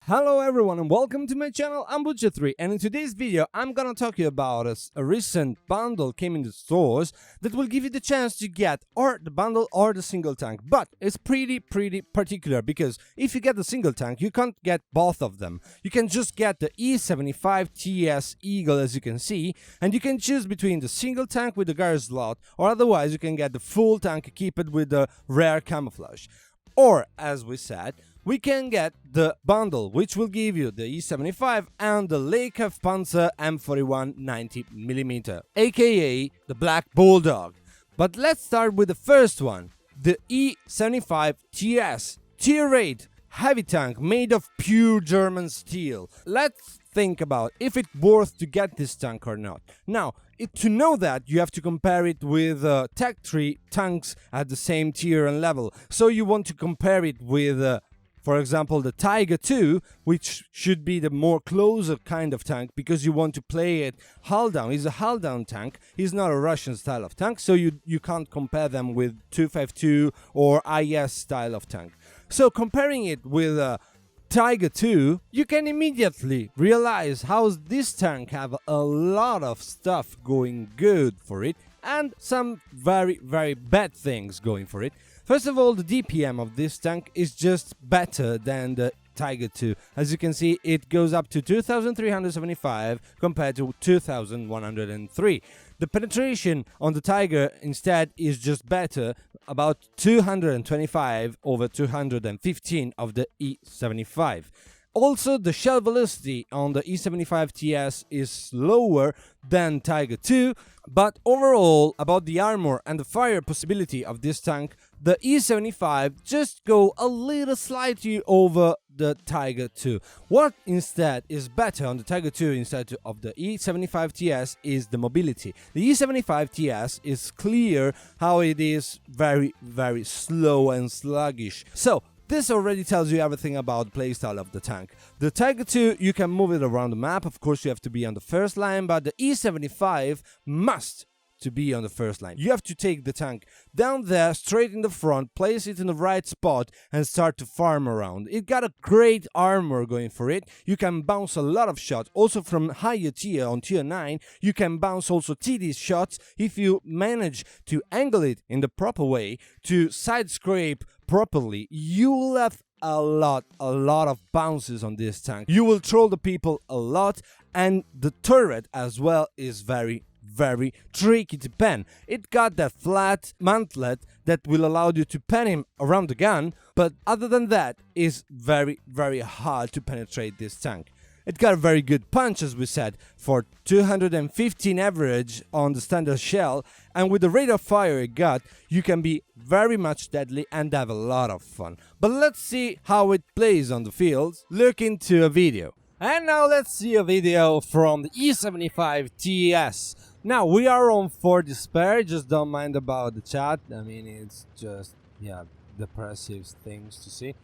Hello everyone and welcome to my channel. I'm Wotb, and in today's video I'm gonna talk to you about a recent bundle came in the stores that will give you the chance to get or the bundle or the single tank, but it's pretty particular because if you get the single tank you can't get both of them. You can just get the E75TS Eagle, as you can see, and you can choose between the single tank with the garage slot, or otherwise you can get the full tank equipped with the rare camouflage. Or, as we said, we can get the bundle, which will give you the E75 and the leKpz M41 90mm, aka the Black Bulldog. But let's start with the first one, the E75TS, tier 8 heavy tank made of pure German steel. Let's think about if it's worth to get this tank or not. Now, to know that, you have to compare it with Tech 3 tanks at the same tier and level. So you want to compare it with for example, the Tiger 2, which should be the more closer kind of tank because you want to play it hull down. It's a hull down tank. It's not a Russian style of tank, so you can't compare them with 252 or IS style of tank. So comparing it with Tiger 2, you can immediately realize how this tank have a lot of stuff going good for it and some very bad things going for it. First of all, the DPM of this tank is just better than the Tiger 2. As you can see, it goes up to 2375 compared to 2103. The penetration on the Tiger instead is just better, about 225 over 215 of the E75. Also, the shell velocity on the E75TS is lower than Tiger 2, but overall, about the armor and the fire possibility of this tank, the E75 just go a little slightly over the Tiger 2. What instead is better on the Tiger 2 instead of the E75TS is the mobility. The E75TS is clear how it is very slow and sluggish. So, this already tells you everything about the playstyle of the tank. The Tiger 2, you can move it around the map, of course you have to be on the first line, but the E75 must to be on the first line. You have to take the tank down there, straight in the front, place it in the right spot and start to farm around. It got a great armor going for it. You can bounce a lot of shots, also from higher tier on tier 9. You can bounce also TD shots if you manage to angle it in the proper way, to side scrape properly. You will have a lot of bounces on this tank. You will troll the people a lot, and the turret as well is very tricky to pen. It got that flat mantlet that will allow you to pen him around the gun, but other than that, it's very hard to penetrate this tank. It got a very good punch, as we said, for 215 average on the standard shell, and with the rate of fire it got, you can be very much deadly and have a lot of fun. But let's see how it plays on the field. Look into a video. And now let's see a video from the E75TS. Now, we are on 4 despair, just don't mind about the chat. I mean, it's just, yeah, depressive things to see.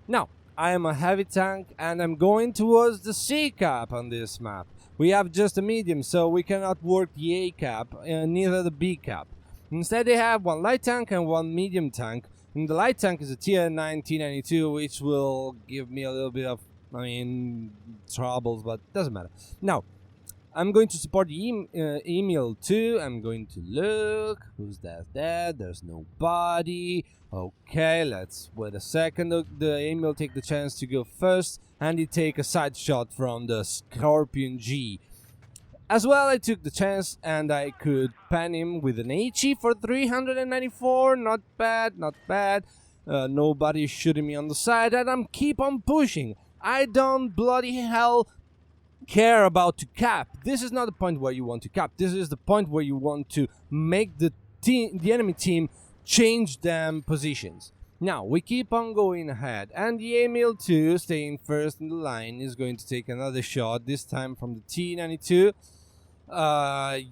Now, I am a heavy tank and I'm going towards the C cap on this map. We have just a medium, so we cannot work the A cap, neither the B cap. Instead, they have one light tank and one medium tank. And the light tank is a tier 9 T92, which will give me a little bit of, troubles, but doesn't matter. Now, I'm going to support the email too. I'm going to look. Who's that there? There's nobody. Okay, let's wait a second. The email take the chance to go first, and he take a side shot from the Scorpion G. As well, I took the chance and I could pan him with an HE for 394. Not bad. Nobody shooting me on the side, and I'm keep on pushing. I don't bloody hell care about to cap. This is not the point where you want to cap. This is the point where you want to make the enemy team change them positions. Now we keep on going ahead, and the Emil 2, staying first in the line, is going to take another shot, this time from the T92.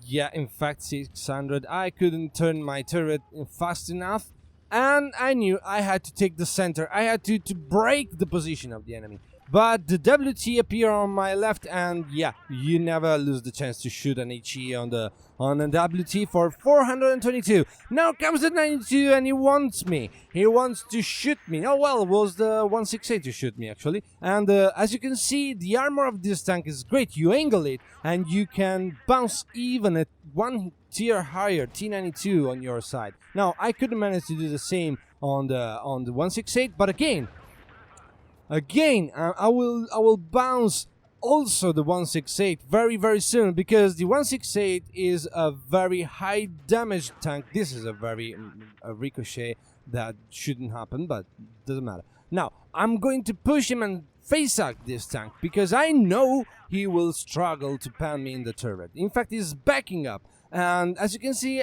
Yeah, in fact 600. I couldn't turn my turret fast enough, and I knew I had to take the center. I had to break the position of the enemy. but the WT appear on my left, and yeah, you never lose the chance to shoot an HE on the WT for 422. Now comes the 92 and he wants me. He wants to shoot me. Oh well, it was the 168 to shoot me actually. And as you can see, the armor of this tank is great. You angle it and you can bounce even at one tier higher, T92 on your side. Now I couldn't manage to do the same on the 168, but again, I will bounce also the 168 very soon, because the 168 is a very high damage tank. This is a ricochet that shouldn't happen, but doesn't matter. Now I'm going to push him and face hack this tank, because I know he will struggle to pan me in the turret. In fact, he's backing up. And as you can see,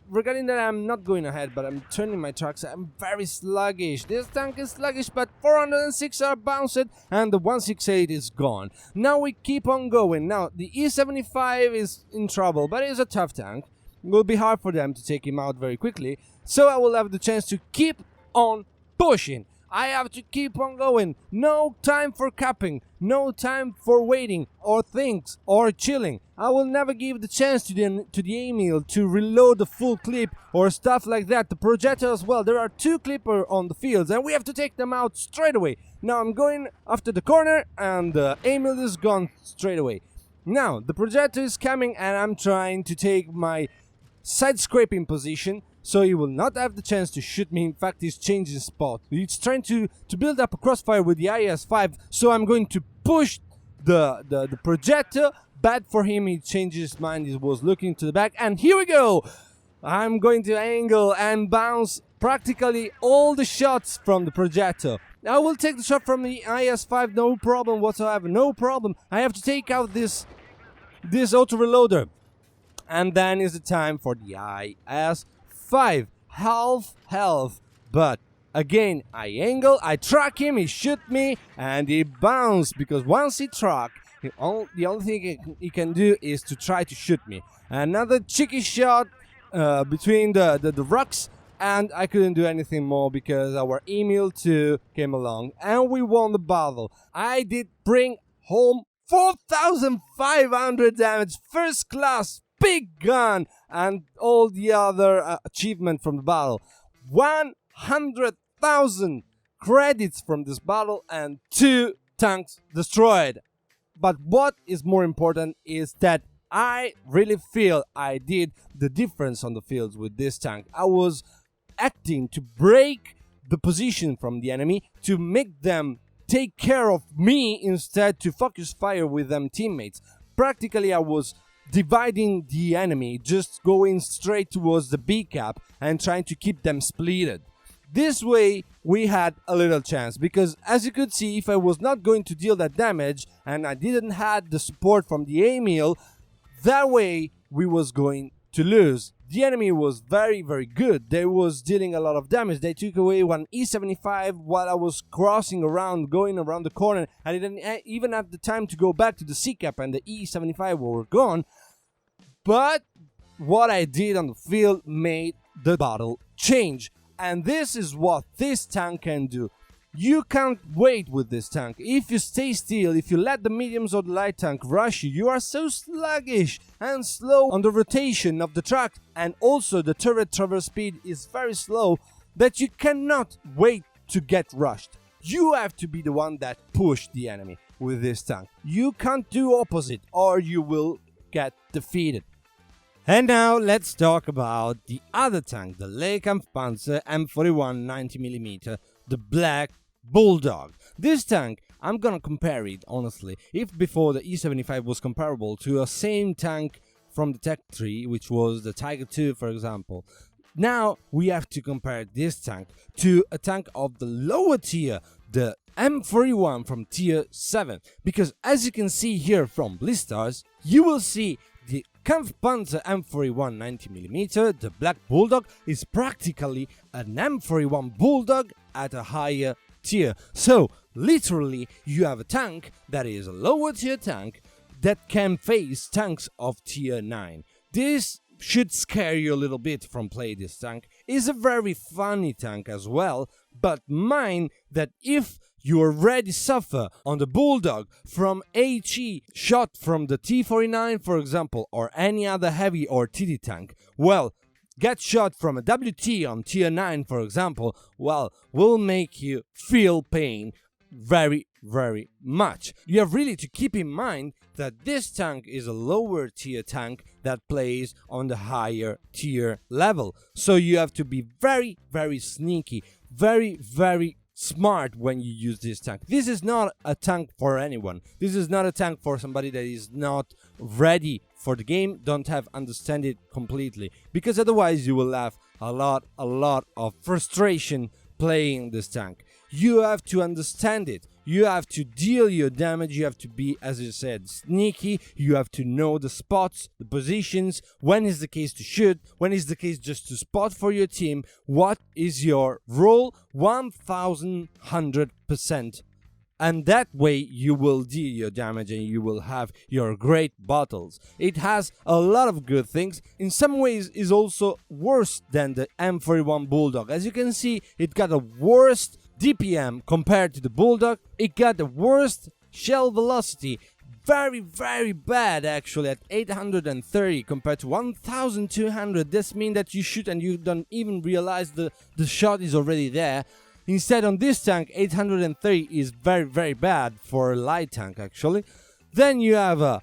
regarding that, I'm not going ahead, but I'm turning my tracks. I'm very sluggish. This tank is sluggish, but 406 are bounced, and the 168 is gone. Now we keep on going. Now, the E75 is in trouble, but it's a tough tank. It will be hard for them to take him out very quickly, so I will have the chance to keep on pushing. I have to keep on going. No time for capping. No time for waiting or things or chilling. I will never give the chance to the Emil to reload the full clip or stuff like that. The projector as well. There are two clippers on the fields and we have to take them out straight away. Now I'm going after the corner and the Emil is gone straight away. Now the projector is coming and I'm trying to take my side scraping position, so he will not have the chance to shoot me. In fact, he's changing spot. He's trying to build up a crossfire with the IS-5, so I'm going to push the projector. Bad for him, he changed his mind, he was looking to the back, and here we go! I'm going to angle and bounce practically all the shots from the projector. I will take the shot from the IS-5, no problem whatsoever, no problem. I have to take out this auto-reloader. And then is the time for the IS-5. Half health. But again, I angle, I track him, he shoot me, and he bounced. Because once he track, the only thing he can do is to try to shoot me. Another cheeky shot between the rocks, and I couldn't do anything more because our Emil 2 came along. And we won the battle. I did bring home 4,500 damage, first class, big gun, and all the other achievement from the battle. 100,000 credits from this battle and 2 tanks destroyed. But what is more important is that I really feel I did the difference on the fields with this tank. I was acting to break the position from the enemy, to make them take care of me instead to focus fire with them teammates. Practically I was dividing the enemy, just going straight towards the B cap and trying to keep them splitted. This way we had a little chance, because as you could see, if I was not going to deal that damage and I didn't have the support from the Emil, that way we was going to lose. The enemy was very good. They was dealing a lot of damage. They took away one E75 while I was crossing around, going around the corner. I didn't even have the time to go back to the C cap, and the E75 were gone. But what I did on the field made the battle change. And this is what this tank can do. You can't wait with this tank. If you stay still, if you let the mediums or the light tank rush you, you are so sluggish and slow on the rotation of the track, and also the turret traverse speed is very slow, that you cannot wait to get rushed. You have to be the one that push the enemy with this tank. You can't do opposite or you will get defeated. And now let's talk about the other tank, the leKpz M41 90mm, the Black Bulldog. This tank, I'm gonna compare it honestly. If before the E75 was comparable to a same tank from the Tech 3, which was the Tiger 2 for example, now we have to compare this tank to a tank of the lower tier, the M41 from tier 7. Because as you can see here from Blisters, you will see the leKpz M41 90mm, the Black Bulldog, is practically an M41 Bulldog at a higher tier. So literally you have a tank that is a lower tier tank that can face tanks of tier 9. This should scare you a little bit from playing this tank. Is a very funny tank as well, but mind that if you already suffer on the Bulldog from HE shot from the T49, for example, or any other heavy or TD tank, well, get shot from a WT on tier 9, for example, well, will make you feel pain very, very much. You have really to keep in mind that this tank is a lower tier tank that plays on the higher tier level. So you have to be very, very sneaky, very, very smart when you use this tank. This is not a tank for anyone. This is not a tank for somebody that is not ready for the game, don't have understand it completely, because otherwise you will have a lot of frustration playing this tank. You have to understand it. You have to deal your damage. You have to be, as I said, sneaky. You have to know the spots, the positions, when is the case to shoot, when is the case just to spot for your team, what is your role 1100%. And that way you will deal your damage and you will have your great battles. It has a lot of good things. In some ways is also worse than the M41 Bulldog. As you can see, it got a worst DPM compared to the Bulldog. It got the worst shell velocity. Very, very bad actually, at 830 compared to 1200. This means that you shoot and you don't even realize the shot is already there. Instead, on this tank, 830 is very, very bad for a light tank, actually. Then you have a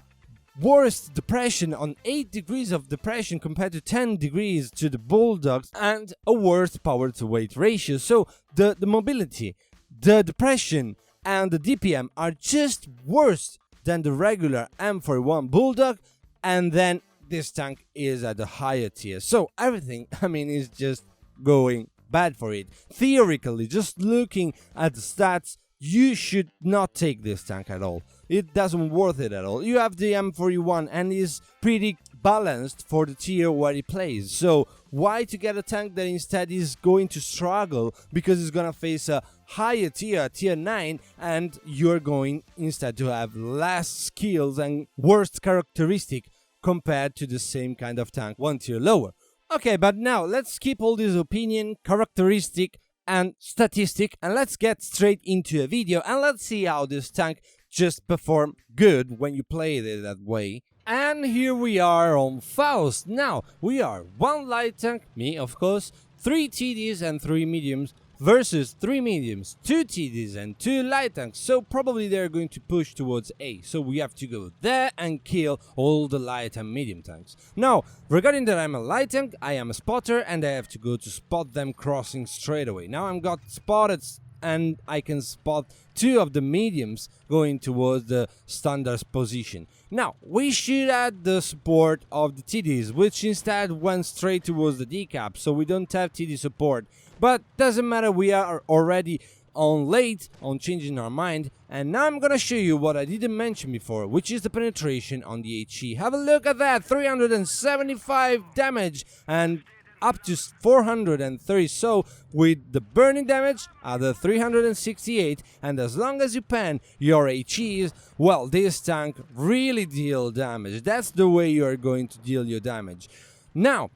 worst depression on 8 degrees of depression compared to 10 degrees to the Bulldogs, and a worst power to weight ratio. So the mobility, the depression, and the DPM are just worse than the regular M41 Bulldog, and then this tank is at the higher tier. So everything, is just going bad for it. Theoretically, just looking at the stats, you should not take this tank at all. It doesn't worth it at all. You have the M41 and is pretty balanced for the tier where he plays. So why to get a tank that instead is going to struggle because it's gonna face a higher tier, tier 9, and you're going instead to have less skills and worst characteristic compared to the same kind of tank one tier lower. Okay, but now let's skip all this opinion, characteristic and statistic, and let's get straight into a video and let's see how this tank just perform good when you play it that way. And here we are on Faust. Now, we are one light tank, me of course, 3 TDs and 3 mediums, versus 3 mediums, 2 TDs and 2 light tanks, so probably they're going to push towards A, so we have to go there and kill all the light and medium tanks. Now, regarding that I'm a light tank, I am a spotter and I have to go to spot them crossing straight away. Now I'm got spotted and I can spot 2 of the mediums going towards the standards position. Now, we should add the support of the TDs, which instead went straight towards the decap, so we don't have TD support. But doesn't matter, we are already on late on changing our mind, and now I'm gonna show you what I didn't mention before, which is the penetration on the HE. Have a look at that, 375 damage and up to 430, so with the burning damage at the 368, and as long as you pan your HEs, well, this tank really deal damage. That's the way you are going to deal your damage. Now,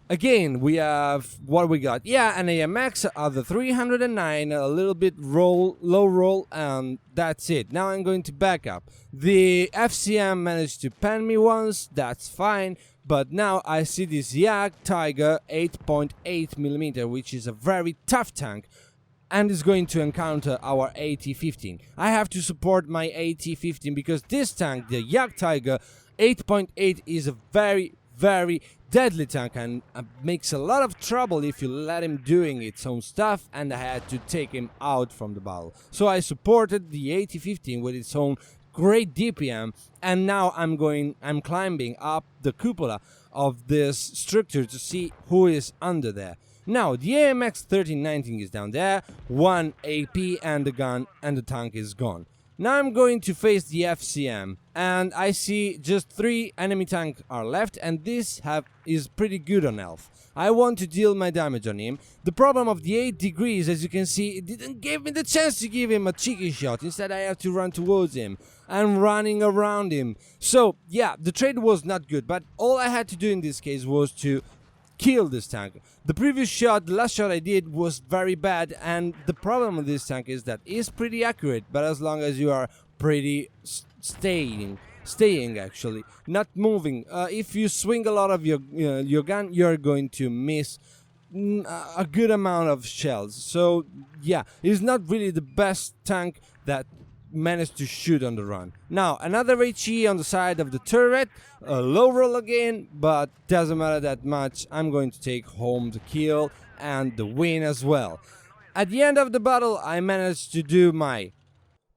again, we have what we got. Yeah, an AMX at the 309, a little bit low roll, and that's it. Now I'm going to back up. The FCM managed to pan me once, that's fine. But now I see this leKpz 8.8mm, which is a very tough tank, and is going to encounter our AT-15. I have to support my AT-15 because this tank, the leKpz 8.8, is a very, very deadly tank and makes a lot of trouble if you let him doing its own stuff, and I had to take him out from the battle. So I supported the AT-15 with its own great DPM, and now I'm climbing up the cupola of this structure to see who is under there. Now the AMX 1319 is down there, 1 AP and the gun and the tank is gone. Now I'm going to face the FCM, and I see just 3 enemy tanks are left, and this is pretty good on health. I want to deal my damage on him. The problem of the 8 degrees, as you can see, it didn't give me the chance to give him a cheeky shot. Instead I have to run towards him. I'm running around him. So yeah, the trade was not good, but all I had to do in this case was to kill this tank. The previous shot, the last shot I did, was very bad, and the problem with this tank is that it's pretty accurate, but as long as you are pretty staying actually, not moving. If you swing a lot of your gun, you're going to miss a good amount of shells. So yeah, it's not really the best tank that managed to shoot on the run. Now another HE on the side of the turret, a low roll again, but doesn't matter that much. I'm going to take home the kill and the win as well. At the end of the battle, I managed to do my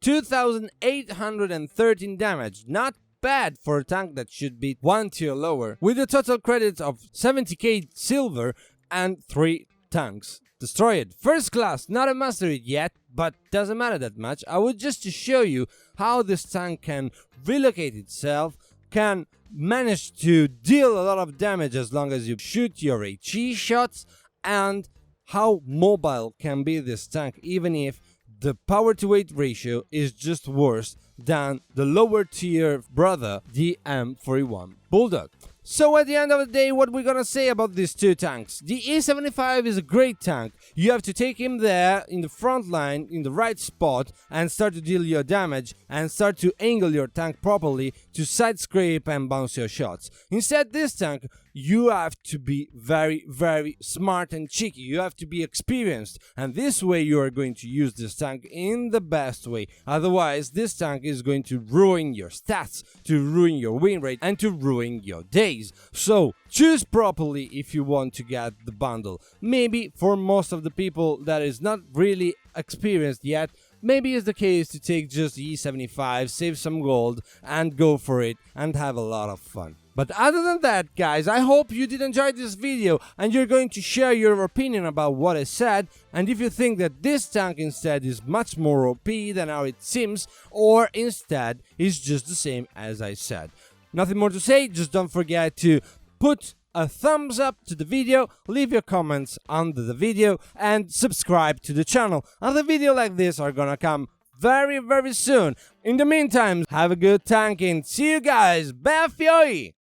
2,813 damage. Not bad for a tank that should be 1 tier lower, with a total credit of 70k silver and 3 tanks destroyed. First class, not a mastery yet, but doesn't matter that much. I would just to show you how this tank can relocate itself, can manage to deal a lot of damage as long as you shoot your HE shots, and how mobile can be this tank, even if the power to weight ratio is just worse than the lower tier brother, the M41 Bulldog. So at the end of the day, what we're gonna say about these two tanks? The E75 is a great tank. You have to take him there in the front line, in the right spot, and start to deal your damage and start to angle your tank properly to side scrape and bounce your shots. Instead, this tank, you have to be very, very smart and cheeky. You have to be experienced, and this way you are going to use this tank in the best way. Otherwise, this tank is going to ruin your stats, to ruin your win rate, and to ruin your days. So choose properly if you want to get the bundle. Maybe for most of the people that is not really experienced yet, maybe it's the case to take just the E75, save some gold, and go for it and have a lot of fun. But other than that, guys, I hope you did enjoy this video and you're going to share your opinion about what I said, and if you think that this tank instead is much more OP than how it seems, or instead is just the same as I said. Nothing more to say, just don't forget to put a thumbs up to the video, leave your comments under the video, and subscribe to the channel. Other videos like this are gonna come very, very soon. In the meantime, have a good tanking. See you guys. Bye, Fioi!